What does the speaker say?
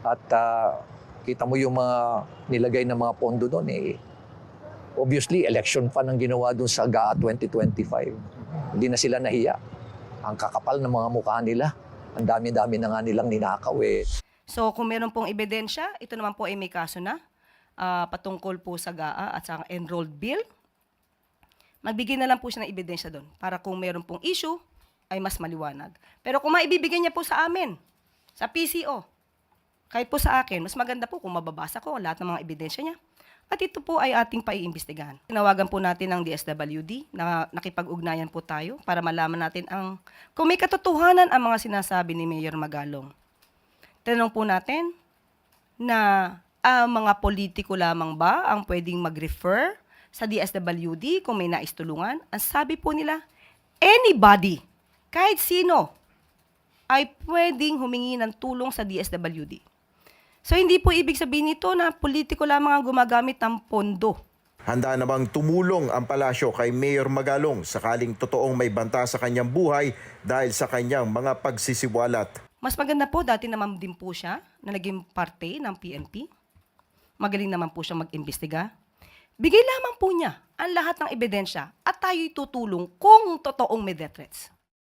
At kita mo yung mga nilagay na mga pondo doon obviously election fund ang ginawa doon sa GAA 2025. Hindi na sila nahiya. Ang kakapal ng mga mukha nila. Ang dami-dami na nga nilang ninakaw So kung meron pong ebidensya, ito naman po ay may kaso na patungkol po sa GAA at sa enrolled bill. Magbigay na lang po siya ng ebidensya doon para kung meron pong issue ay mas maliwanag. Pero kung maibibigay niya po sa amin, sa PCO, kahit po sa akin, mas maganda po kung mababasa ko lahat ng mga ebidensya niya. At ito po ay ating paiimbestigahan. Tinawagan po natin ang DSWD na nakipag-ugnayan po tayo para malaman natin kung may katotohanan ang mga sinasabi ni Mayor Magalong. Tanong po natin na mga politiko lamang ba ang pwedeng mag-refer sa DSWD kung may nais tulungan? Ang sabi po nila, anybody, kahit sino, ay pwedeng humingi ng tulong sa DSWD. So hindi po ibig sabihin nito na politiko lamang ang gumagamit ng pondo. Handa namang tumulong ang palasyo kay Mayor Magalong sakaling totoong may banta sa kanyang buhay dahil sa kanyang mga pagsisiwalat. Mas maganda po, dati naman din po siya na naging parte ng PNP. Magaling naman po siya mag-imbestiga. Bigay lamang po niya ang lahat ng ebidensya at tayo'y tutulong kung totoong may death threats.